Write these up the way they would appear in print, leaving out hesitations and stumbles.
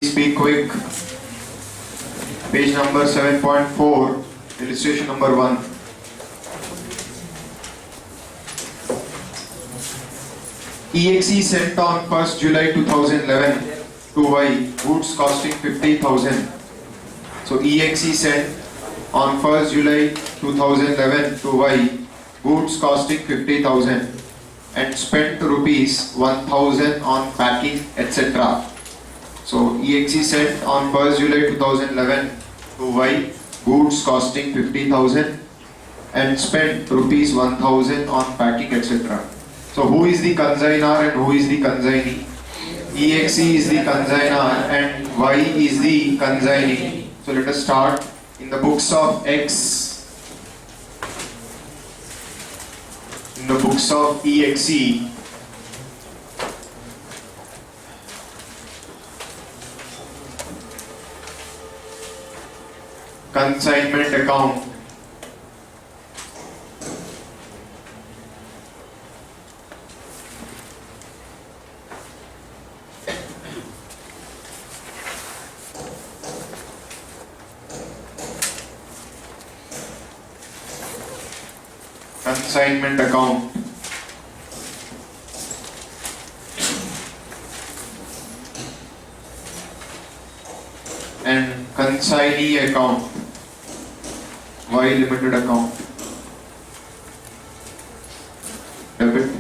Be quick. Page number 7.4, illustration number 1. EXE sent on 1st July 2011 to Y, goods costing 50,000. So EXE sent on 1st July 2011 to Y, goods costing 50,000 and spent rupees 1,000 on packing, etc. So EXE sent on 1st July 2011 to Y, goods costing 50,000 and spent rupees 1,000 on packing, etc. So who is the consignor and who is the consignee? EXE is the consignor and Y is the consignee. So let us start in the books of X. In the books of EXE, consignment account. Consignment account. And consignee account. Y limited account. Debit,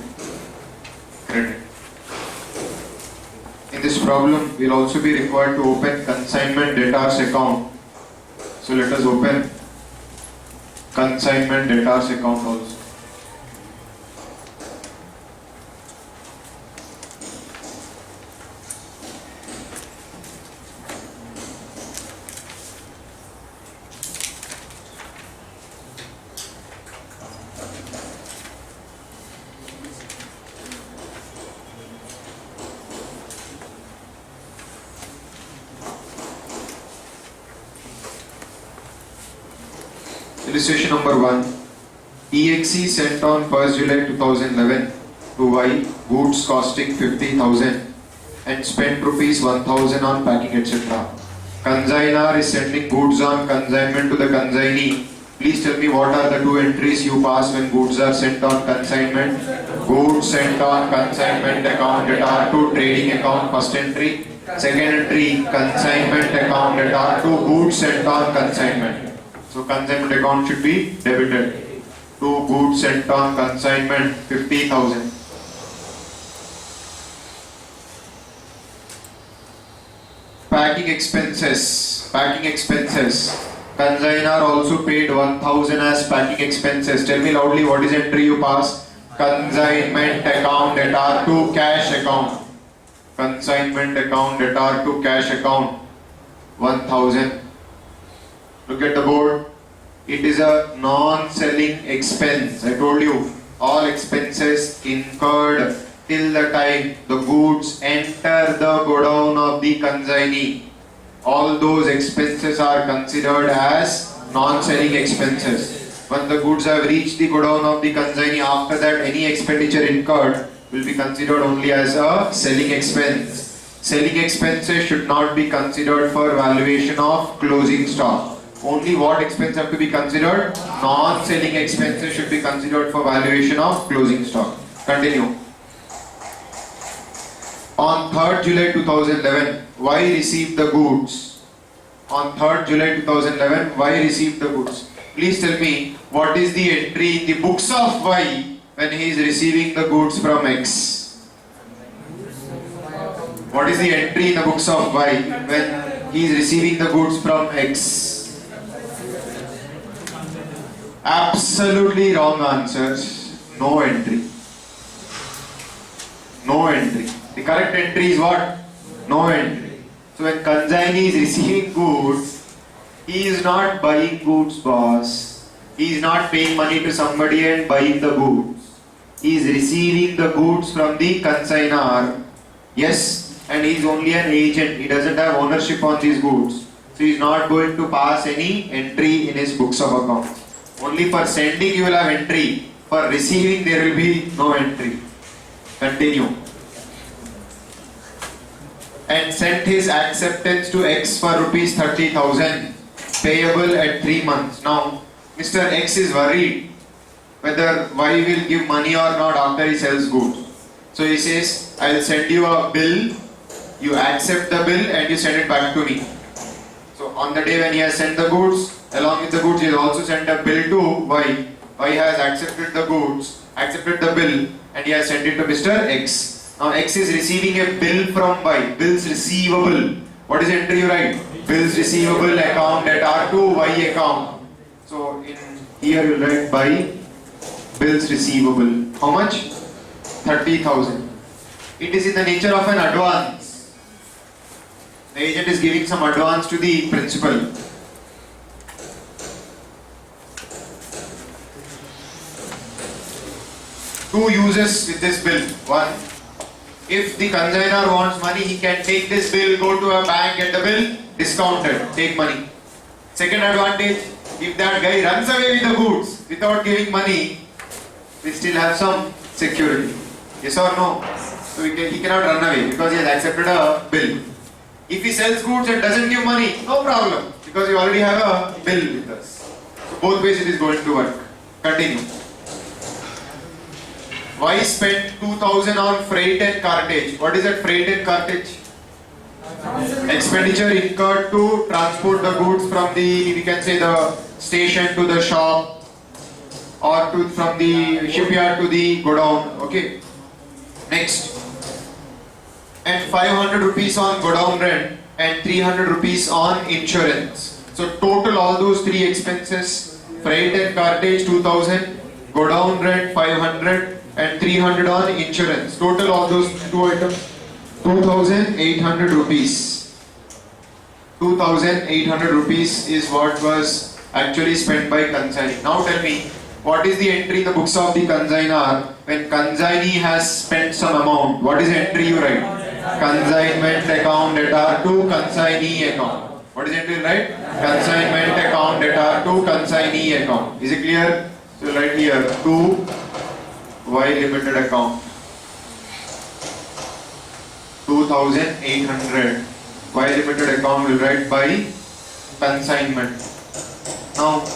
credit. In this problem, we will also be required to open consignment debtors account. So let us open consignment debtors account also. Illustration number 1. EXE sent on 1st July 2011 to Y, goods costing 50,000 and spent rupees 1,000 on packing, etc. Consignor is sending goods on consignment to the consignee. Please tell me what are the two entries you pass when goods are sent on consignment. Goods sent on consignment account debtor to trading account, first entry. Second entry, consignment account debtor to goods sent on consignment. So consignment account should be debited to goods sent on consignment 50,000. Packing expenses. Packing expenses. Consignor also paid 1,000 as packing expenses. Tell me loudly what is entry you pass. Consignment account debtor to cash account. Consignment account debtor to cash account 1,000. Look at the board. It is a non-selling expense. I told you all expenses incurred till the time the goods enter the godown of the consignee. All those expenses are considered as non-selling expenses. When the goods have reached the godown of the consignee, after that any expenditure incurred will be considered only as a selling expense. Selling expenses should not be considered for valuation of closing stock. Only what expense have to be considered? Non-selling expenses should be considered for valuation of closing stock. Continue. On 3rd July 2011, Y received the goods. On 3rd July 2011, Y received the goods. Please tell me what is the entry in the books of Y when he is receiving the goods from X? What is the entry in the books of Y when he is receiving the goods from X? Absolutely wrong answers. No entry. No entry. The correct entry is what? No entry. So when consignee is receiving goods, he is not buying goods, boss. He is not paying money to somebody and buying the goods. He is receiving the goods from the consignor. Yes, and he is only an agent. He doesn't have ownership on these goods. So he is not going to pass any entry in his books of accounts. Only for sending you will have entry. For receiving there will be no entry. Continue. and sent his acceptance to X for rupees 30,000 payable at 3 months. Now Mr. X is worried whether Y will give money or not after he sells goods. So he says, I will send you a bill, you accept the bill and you send it back to me. So on the day when he has sent the goods, along with the goods he has also sent a bill to Y. Y has accepted the goods, accepted the bill and he has sent it to Mr. X. Now X is receiving a bill from Y, bills receivable. What is the entry you write? Bills receivable account at R2 Y account. So in here you write by bills receivable. How much? 30,000. It is in the nature of an advance. The agent is giving some advance to the principal. Two uses with this bill. One, if the consignor wants money, he can take this bill, go to a bank, get the bill discounted, take money. Second advantage, if that guy runs away with the goods without giving money, we still have some security. Yes or no? So he cannot run away because he has accepted a bill. If he sells goods and doesn't give money, no problem because we already have a bill with us. So both ways it is going to work. Continue. Y spent 2,000 on freight and cartage. What is that freight and cartage? Expenditure incurred to transport the goods from the, we can say the station to the shop or from the shipyard to the godown. Okay. Next. And 500 rupees on godown rent and 300 rupees on insurance. So total all those three expenses, freight and cartage 2,000, godown rent 500 and 300 on insurance. Total all those two items 2,800 rupees. 2,800 rupees is what was actually spent by consignee. Now tell me, what is the entry in the books of the consignor when consignee has spent some amount? What is the entry you write? Consignment account at R2 consignee account. What is the entry you write? Consignment account at R2 consignee account. Is it clear? So write here 2 Y limited account. 2,800. Y limited account will write by consignment. Now,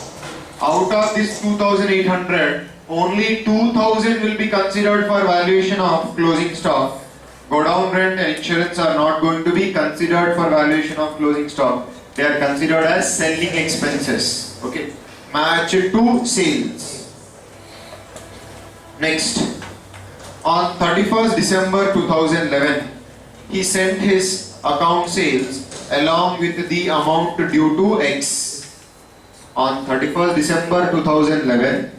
out of this 2,800, only 2,000 will be considered for valuation of closing stock. Godown rent and insurance are not going to be considered for valuation of closing stock. They are considered as selling expenses. Okay. Match to sales. Next. On 31st December 2011, he sent his account sales along with the amount due to X. On 31st December 2011,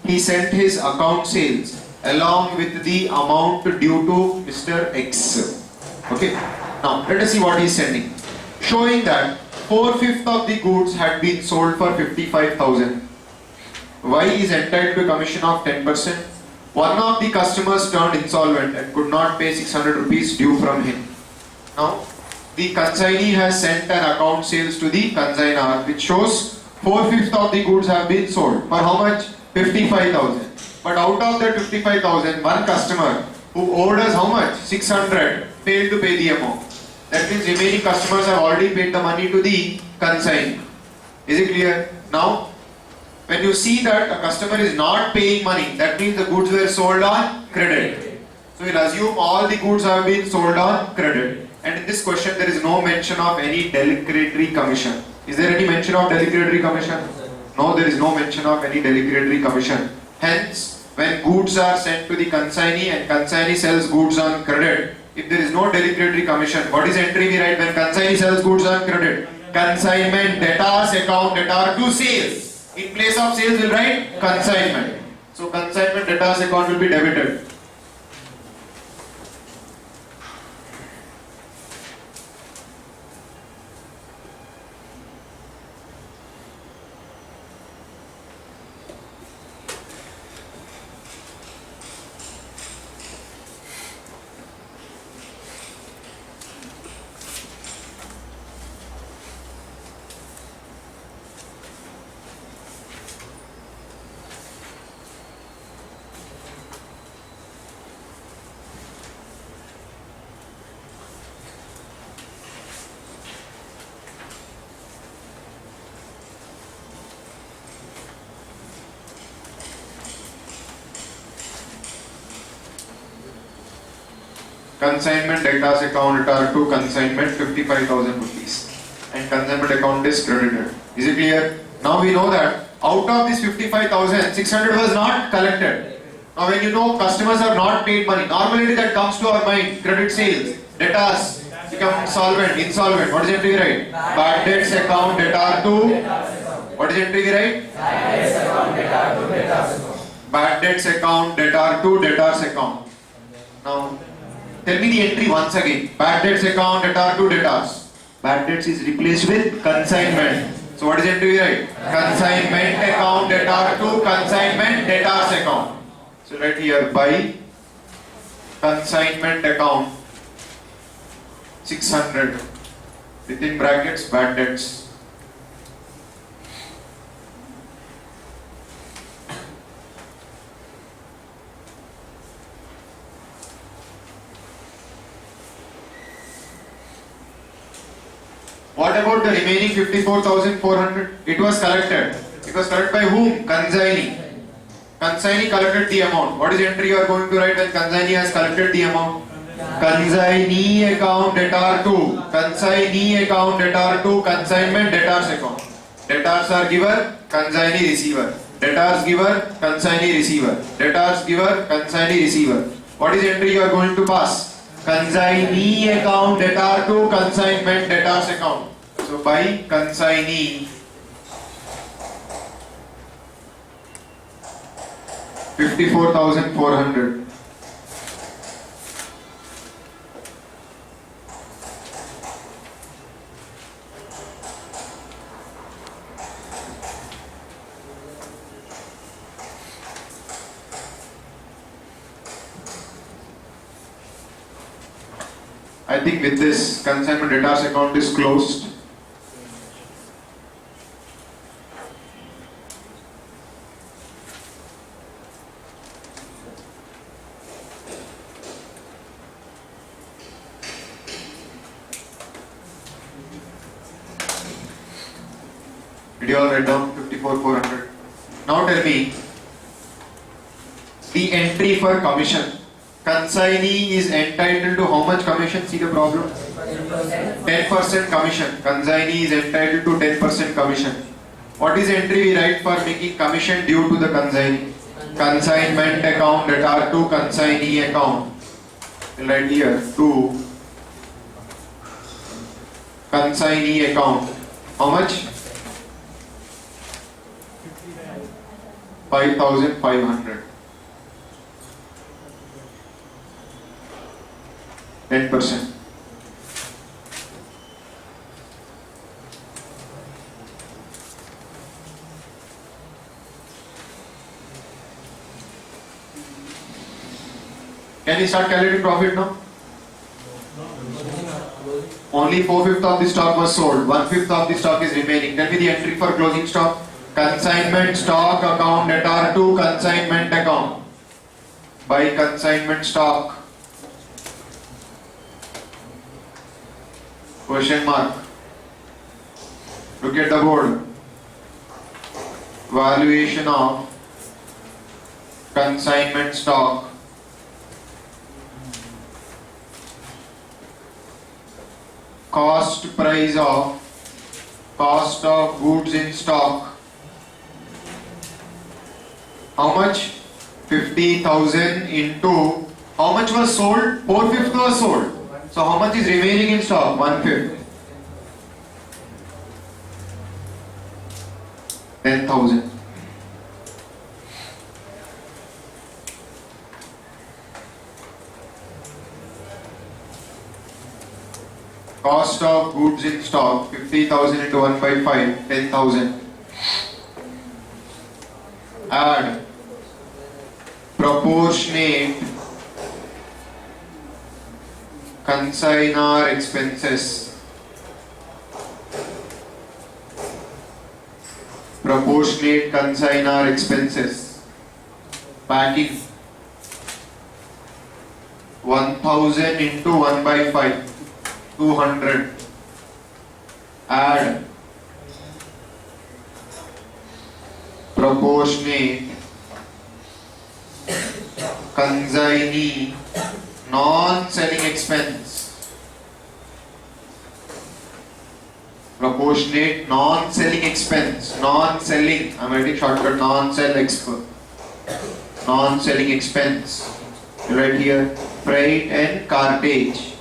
he sent his account sales along with the amount due to Mr. X. Okay. Now let us see what he is sending. Showing that 4/5 of the goods had been sold for 55,000. Y is entitled to a commission of 10%. One of the customers turned insolvent and could not pay 600 rupees due from him. Now, the consignee has sent an account sales to the consignor which shows 4/5 of the goods have been sold. For how much? 55,000. But out of that 55,000, one customer who owed us how much? 600 failed to pay the amount. That means remaining customers have already paid the money to the consignee. Is it clear? Now, when you see that a customer is not paying money, that means the goods were sold on credit. So we'll assume all the goods have been sold on credit. And in this question, there is no mention of any deliquidatory commission. Is there any mention of deliquidatory commission? No, there is no mention of any deliquidatory commission. Hence, when goods are sent to the consignee and consignee sells goods on credit, if there is no deliquidatory commission, what is the entry we write when consignee sells goods on credit? Consignment debtors account debtor to sales. In place of sales, we'll write consignment. So consignment debtors account will be debited. Consignment debtors account debtor to consignment 55,000 rupees. And consignment account is credited. Is it clear? Now we know that out of this 55,000, 600 was not collected. Now when you know customers have not paid money, normally that comes to our mind, credit sales, debtors become insolvent. What is the entry we write? Bad debts account debtor to, what is the entry we write? Bad debts account debtor to debtors account. Now tell me the entry once again. Bad debts account debtor to debtors. Bad debts is replaced with consignment. So what is the entry we write? Consignment account debtor to consignment debtors account. So right here by consignment account 600 within brackets bad debts. What about the remaining 54,400? It was collected. It was collected by whom? Consignee. Consignee collected the amount. What is the entry you are going to write when consignee has collected the amount? Consignee account debtor to. Consignee account debtor to consignment debtors account. Debtors are giver, consignee receiver. Debtors giver, consignee receiver. Debtors giver, consignee receiver. What is the entry you are going to pass? Consignee account debtor to consignment debtors account. So by consignee 54,400. I think with this consignment debtors account is closed. Did you all write down 54,400? Now tell me the entry for commission. Consignee is entitled to how much commission? See the problem? 10% commission. Consignee is entitled to 10% commission. What is the entry we write for making commission due to the consignee? Consignment account debtor to consignee account. We'll write here to consignee account. How much? 5,500. 10%. Can we start calculating profit now? Only 4/5 of the stock was sold. 1/5 of the stock is remaining. Tell me the entry for closing stock. Consignment stock account debtor to consignment account. By consignment stock. Question mark. Look at the board. Valuation of consignment stock. Cost of goods in stock. How much? 50,000 into how much was sold? 4/5 was sold. So how much is remaining in stock? 1/5. 10,000. Cost of goods in stock 50,000 into 1/5, 10,000. Add proportionate consignor expenses. Proportionate consignor expenses. Packing 1,000 into 1/5, 200. Add proportionate consignee non-selling expense. Proportionate non-selling expense. Non-selling. I'm writing shortcut. Non-selling expense. Right here. Freight and cartage.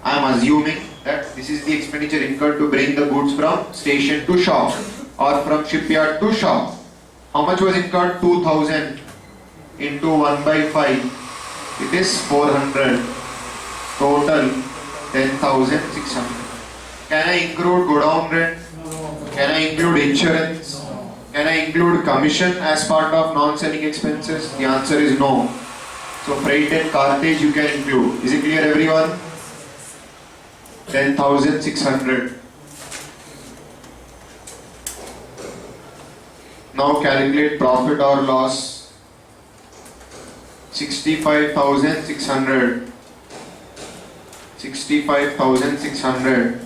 I'm assuming that this is the expenditure incurred to bring the goods from station to shop or from shipyard to shop. How much was incurred? 2000 into 1 by 5. It is 400. Total 10,600. Can I include godown rent? Can I include insurance? Can I include commission as part of non-selling expenses? The answer is no. So freight and cartage you can include. Is it clear everyone? 10,600. Now calculate profit or loss. 65,600. 65,600.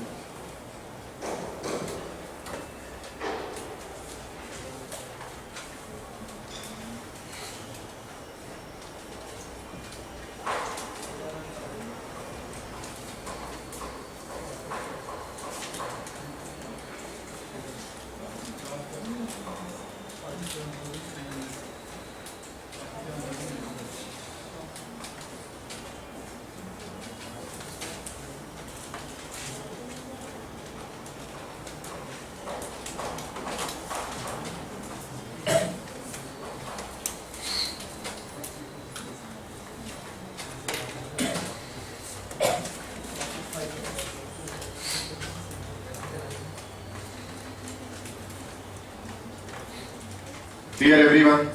Clear everyone?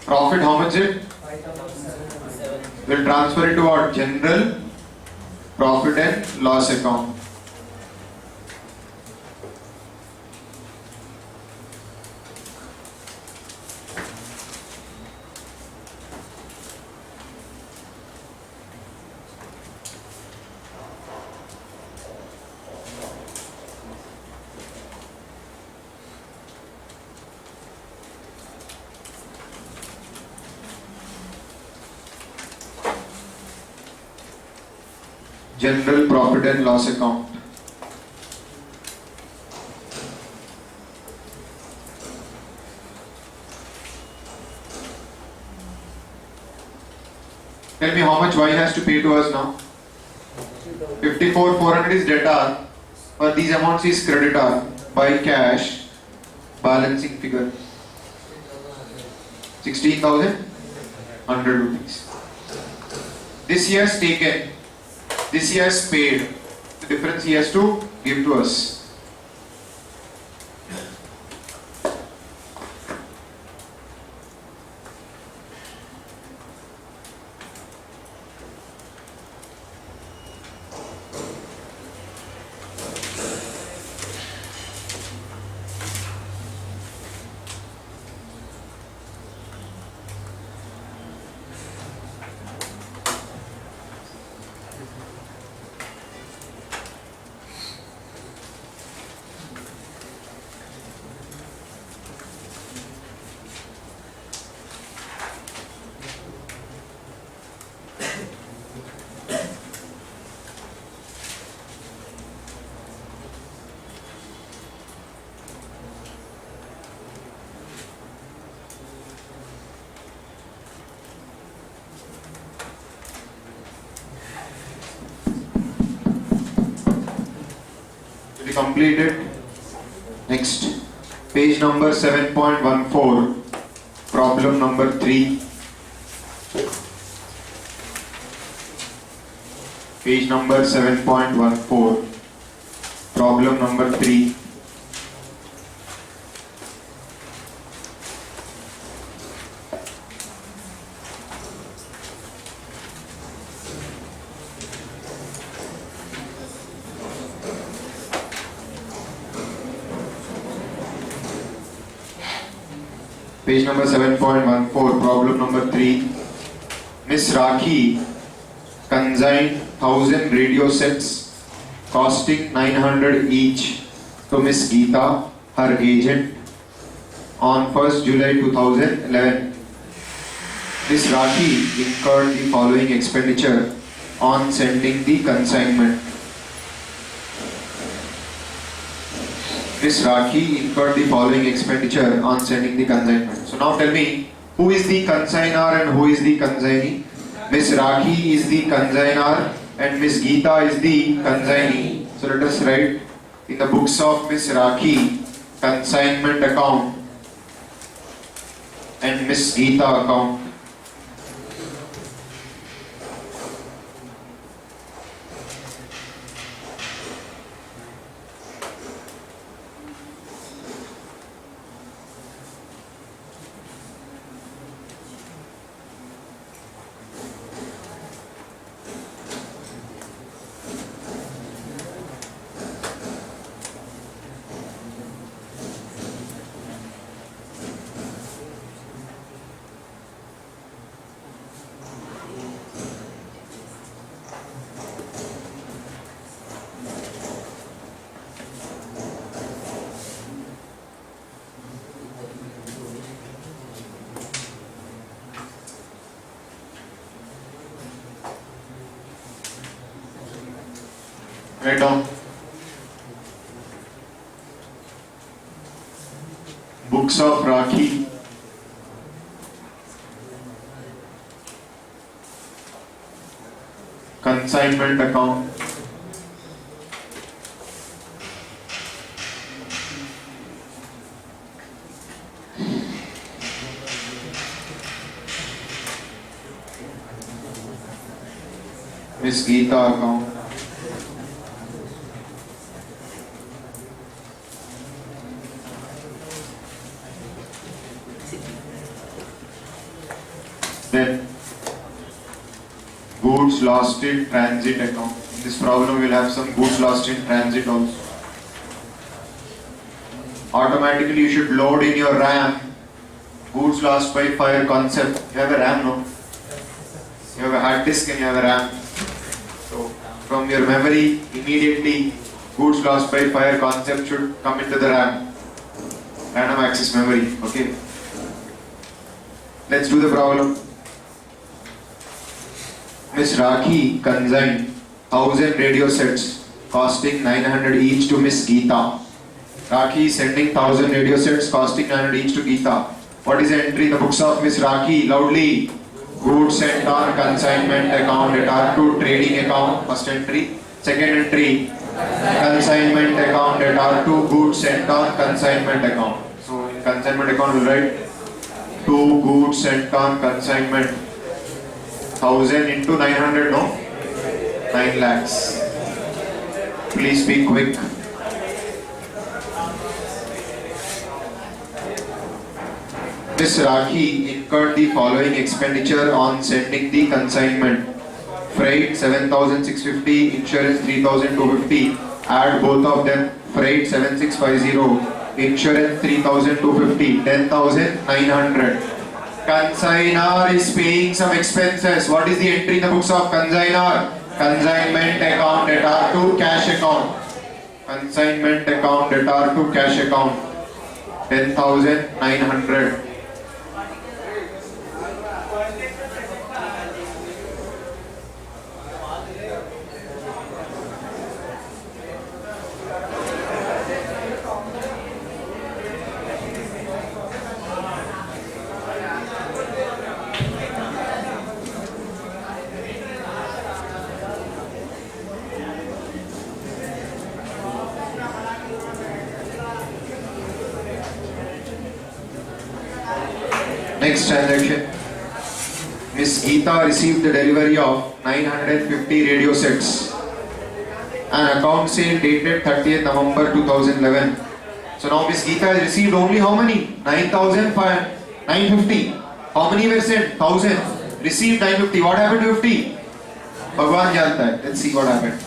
Profit how much is it? We'll transfer it to our general profit and loss account. General profit and loss account. Tell me how much Y has to pay to us now? 54,400 is debtor, but these amounts is creditor by cash. Balancing figure 16,100 rupees. This he has taken. This he has paid. The difference he has to give to us. Completed. Next, page number 7.14, problem number 3. Page number 7.14, problem number 3. Page number 7.14, problem number 3. Miss Rakhi consigned 1000 radio sets costing 900 each to Miss Geeta, her agent, on 1st July 2011. Miss Rakhi incurred the following expenditure on sending the consignment. Miss Rakhi incurred the following expenditure on sending the consignment. So now tell me, who is the consignor and who is the consignee? Miss Rakhi is the consignor and Miss Geeta is the consignee. So let us write in the books of Miss Rakhi, consignment account and Miss Geeta account. Write down. Books of Rakhi. Consignment account. Miss Geeta account. Then goods lost in transit account. In this problem we will have some goods lost in transit also. Automatically you should load in your RAM goods lost by fire concept. You have a RAM, no? You have a hard disk and you have a RAM. So from your memory immediately goods lost by fire concept should come into the RAM. Random access memory. Okay. Let's do the problem. Miss Rakhi consigned 1000 radio sets costing 900 each to Miss Geeta. Rakhi is sending 1000 radio sets costing 900 each to Geeta. What is the entry in the books of Miss Rakhi? Loudly. Goods sent on consignment account at R2 trading account. First entry. Second entry. Consignment account at R2 goods sent on consignment account. So in consignment account we'll write 2 goods sent on consignment. 1000 into 900, no? 9 lakhs. Please be quick. Miss Rakhi incurred the following expenditure on sending the consignment. Freight 7650, insurance 3250. Add both of them. Freight 7650, insurance 3250, 10,900. Consignor is paying some expenses. What is the entry in the books of consignor? Consignment account at R2 cash account. Consignment account at R2 cash account. 10,900. Next transaction. Miss Geeta received the delivery of 950 radio sets. An account sale dated 30th November 2011. So now Miss Geeta has received only how many? 950. How many were sent? 1000. Received 950. What happened to 50? Bhagwan janta hai. Let's see what happened.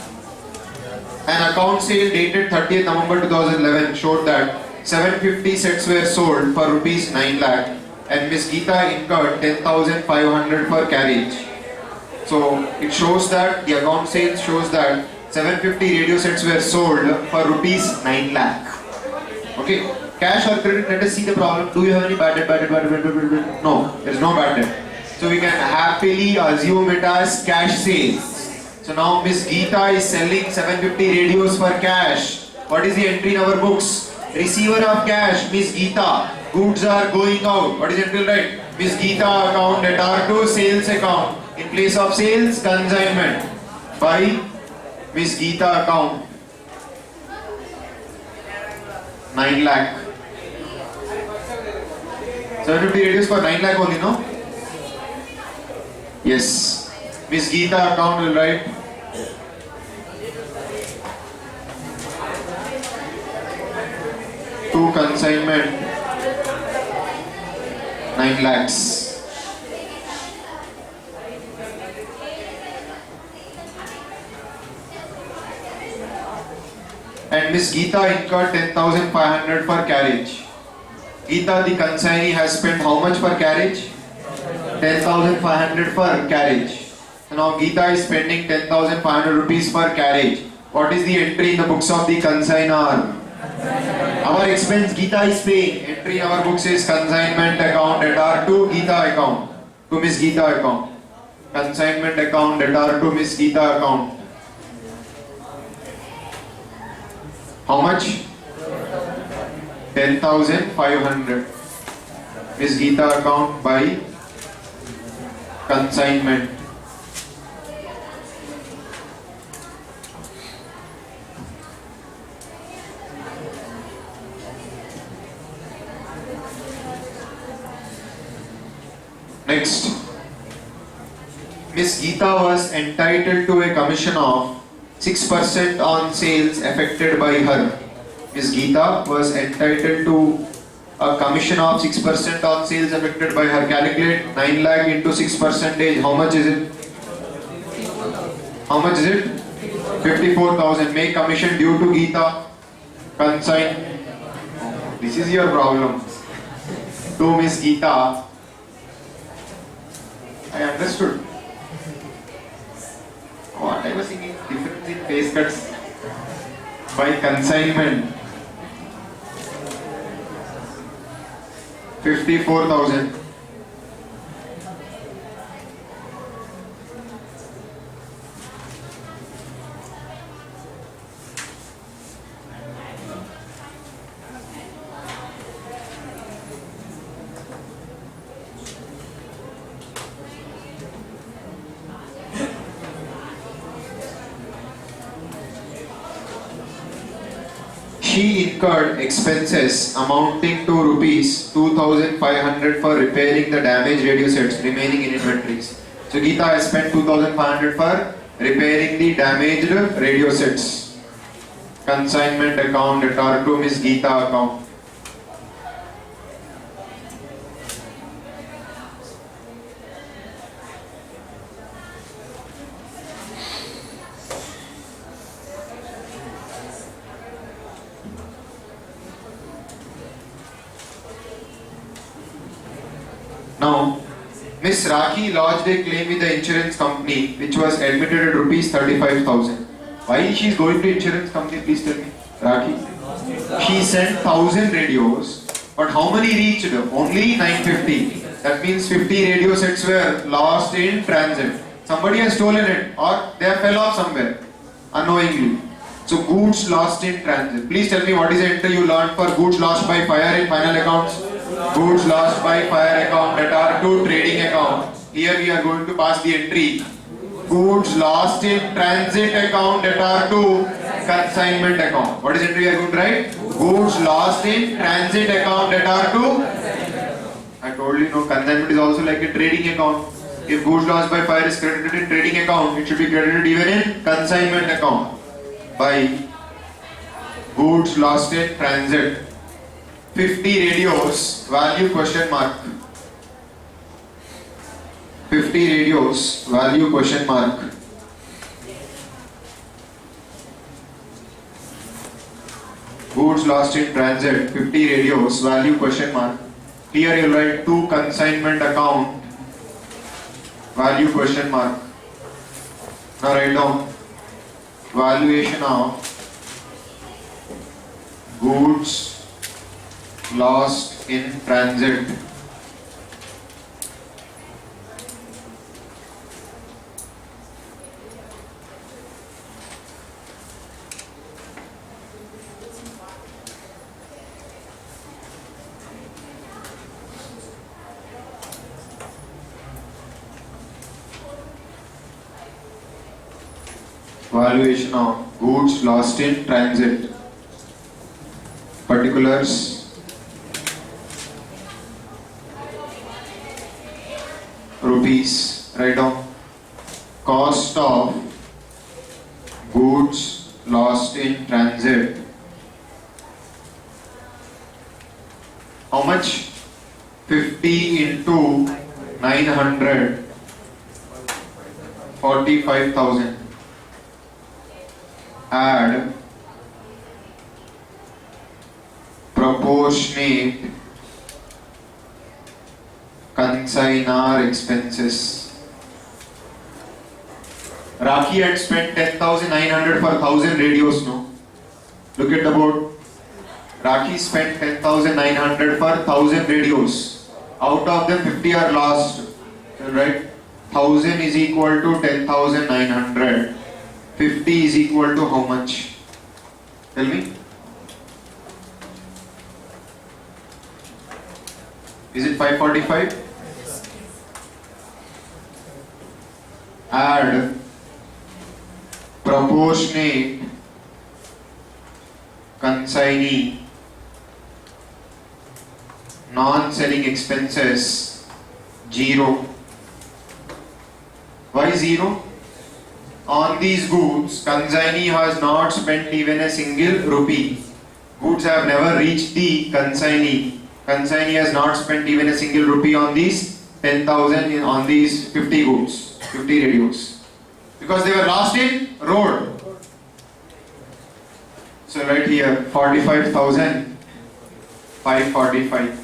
An account sale dated 30th November 2011 showed that 750 sets were sold for rupees 9 lakh. And Miss Geeta incurred 10,500 per carriage. So it shows that the account sales shows that 750 radio sets were sold for rupees 9 lakh. Okay, cash or credit? Let us see the problem. Do you have any bad debt? No, there is no bad debt. So we can happily assume it as cash sales. So now Miss Geeta is selling 750 radios for cash. What is the entry in our books? Receiver of cash, Miss Geeta. Goods are going out. What is the entry, right? Miss Geeta account at R2 sales account. In place of sales, consignment. By Miss Geeta account. 9 lakh. 750 radios for 9 lakh only, no? Yes. Miss Geeta account will write to consignment 9 lakhs. And Miss Geeta incurred 10,500 for carriage. Geeta, the consignee, has spent how much for carriage? 10,500 for carriage. So now Geeta is spending 10,500 rupees for carriage. What is the entry in the books of the consignor? Our expense Geeta is paying. Entry in our books is consignment account at R2 Geeta account to Miss Geeta account. Consignment account at R2 Miss Geeta account. How much? 10,500. Miss Geeta account by consignment. Next, Miss Geeta was entitled to a commission of 6% on sales effected by her. Miss Geeta was entitled to a commission of 6% on sales effected by her. Calculate 9 lakh into 6 percentage. How much is it? How much is it? 54,000. Make commission due to Geeta. Consign. This is your problem. To Miss Geeta. I understood. What I was thinking, difference in face cuts by consignment. 54,000. She incurred expenses amounting to rupees 2,500 for repairing the damaged radio sets remaining in inventories. So Geeta has spent 2,500 for repairing the damaged radio sets. Consignment account at R2 Miss Geeta account. Now, Miss Rakhi lodged a claim with the insurance company which was admitted at rupees 35,000. Why she is going to insurance company, please tell me? Rakhi. She sent 1,000 radios, but how many reached? Only 950. That means 50 radio sets were lost in transit. Somebody has stolen it or they have fell off somewhere unknowingly. So goods lost in transit. Please tell me what is the entry you learned for goods lost by fire in final accounts? Goods lost by fire account at R2 trading account. Here we are going to pass the entry. Goods lost in transit account at R2 consignment account. What is the entry we are going to write? Goods lost in transit account at R2. I told you, no, consignment is also like a trading account. If goods lost by fire is credited in trading account, it should be credited even in consignment account. By goods lost in transit. 50 radios, value question mark. 50 radios, value question mark. Goods lost in transit, 50 radios, value question mark. Here you write to consignment account, value question mark. Now write down valuation of goods lost in transit Valuation of goods lost in transit. Particulars. Rupees. Write down. Cost of goods lost in transit. How much? 50 into 900. 45,000. Add proportionate consignor expenses. Raki had spent 10,900 for 1,000 radios, no? Look at the board. Raki spent 10,900 for 1,000 radios. Out of them 50 are lost. Right? 1,000 is equal to 10,900. 50 is equal to how much? Tell me. Is it 545? Add proportionate consignee non-selling expenses 0. Why 0? On these goods, consignee has not spent even a single rupee. Goods have never reached the consignee. Consignee has not spent even a single rupee on these 10,000 on these 50 goods, 50 radios. Because they were lost in road. So right here, 45,545.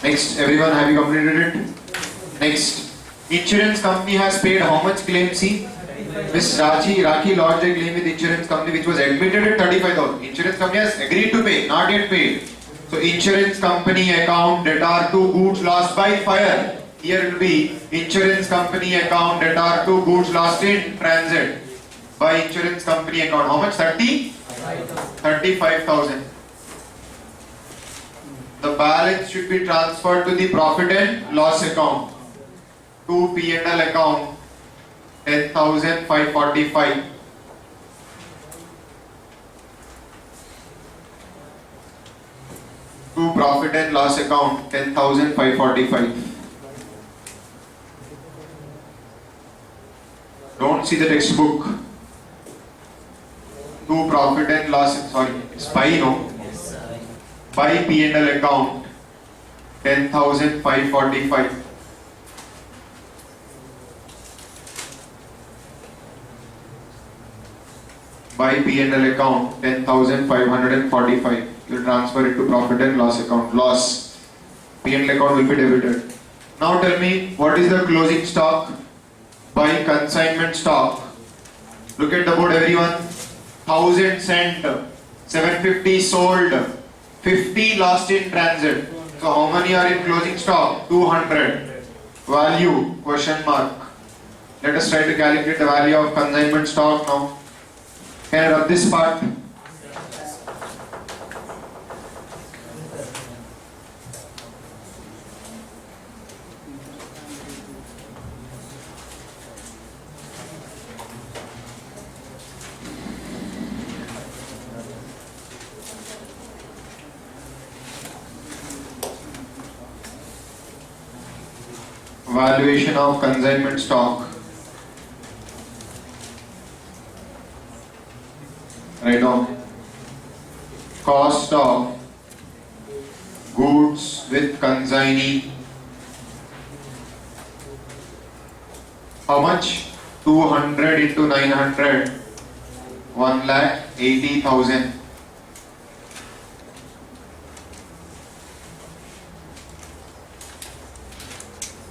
Next, everyone, have you completed it? Next, insurance company has paid how much claim? See, Miss Raki lodged a claim with insurance company which was admitted at 35,000. Insurance company has agreed to pay, not yet paid. So, insurance company account debtor to goods lost by fire. Here it will be insurance company account debtor to goods lost in transit. By insurance company account, how much? 35,000. The balance should be transferred to the profit and loss account. To P&L account 10,545. To profit and loss account 10,545. Don't see the textbook. To profit and loss, sorry, it's by no. By P&L account 10,545. By P&L account 10,545. You transfer it to profit and loss account. Loss. P&L account will be debited. Now tell me, what is the closing stock? By consignment stock. Look at the board, everyone. 1,000 sent, 750 sold, 50 lost in transit. So how many are in closing stock? 200. Value? Question mark. Let us try to calculate the value of consignment stock now. Can I rub this part? Valuation of consignment stock. Write down. Cost of goods with consignee. How much? 200 into 900. 1,80,000.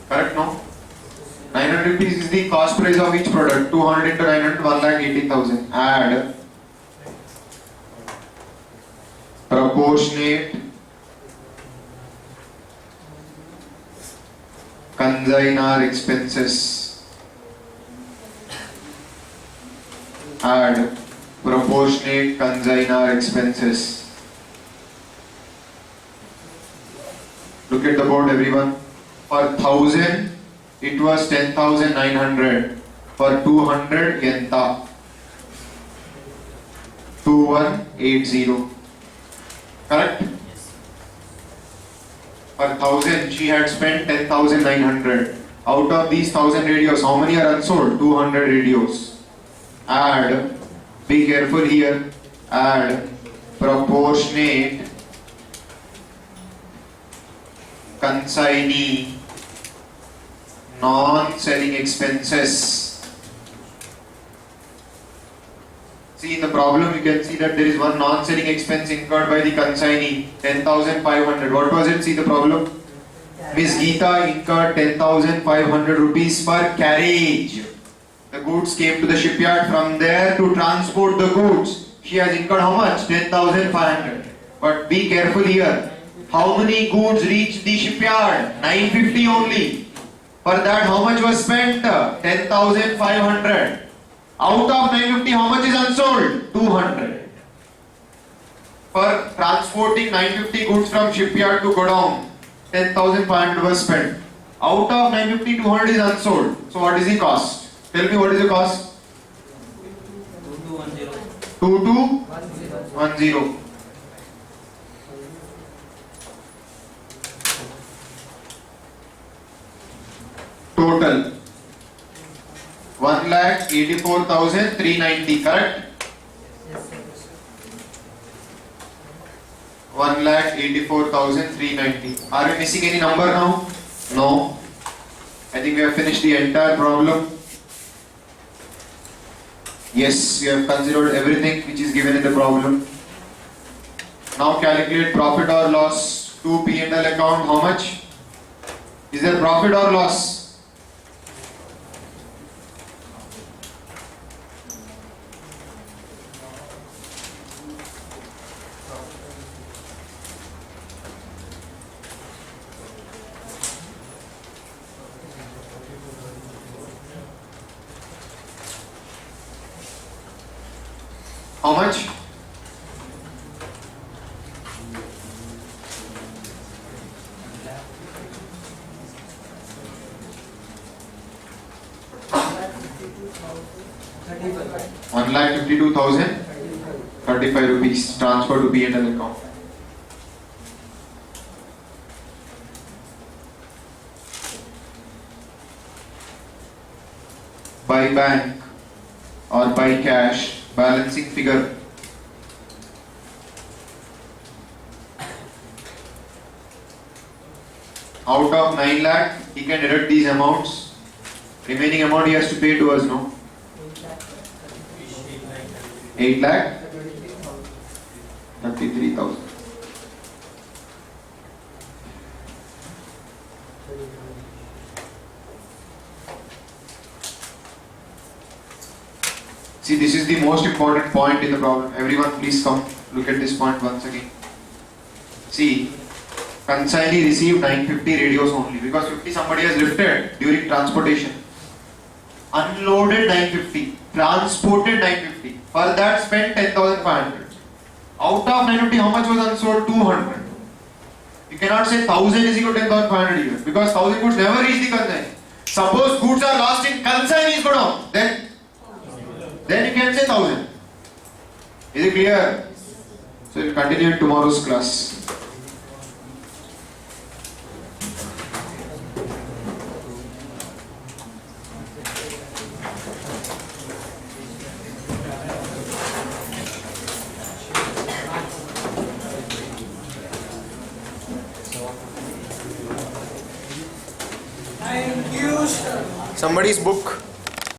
Correct, no? 900 rupees is the cost price of each product. 200 into 900, 1,18,000. Add proportionate consignor expenses. Add proportionate consignor expenses. Look at the board, everyone. For 1000, it was 10,900. For 200, yenta 2180. Correct? For 1000, she had spent 10,900. Out of these 1000 radios, how many are unsold? 200 radios. Add, be careful here, add proportionate consignee non-selling expenses. See, in the problem you can see that there is one non-selling expense incurred by the consignee, 10,500. What was it? See the problem. Miss Geeta incurred 10,500 rupees per carriage. The goods came to the shipyard. From there to transport the goods, she has incurred how much? 10,500. But be careful here. How many goods reached the shipyard? 950 only. For that, how much was spent? 10,500. Out of 950, how much is unsold? 200. For transporting 950 goods from shipyard to godown, 10,500 was spent. Out of 950, 200 is unsold. So what is the cost? Tell me, what is the cost? 2210. Total 1,84,390, correct? 1,84,390. Are we missing any number now? No. I think we have finished the entire problem. Yes, we have considered everything which is given in the problem. Now calculate profit or loss to P&L account. How much? Is there profit or loss? How much? ₹1,52,035 rupees transfer to P&L account. By bank or by cash, balancing figure. Out of 9 lakh, he can deduct these amounts. Remaining amount he has to pay to us, no? 8 lakh 33,000. See, this is the most important point in the problem. Everyone please come look at this point once again. See, consignee received 950 radios only because 50 somebody has lifted during transportation. Unloaded 950, transported 950. For that spent 10,500. Out of 950, how much was unsold? 200. You cannot say 1000 is equal to 10,500 here because 1000 goods never reach the consignee. Suppose goods are lost in consignee's godown, then you can say 1000. Is it clear? So we'll continue in tomorrow's class. Thank you, sir. Somebody's book.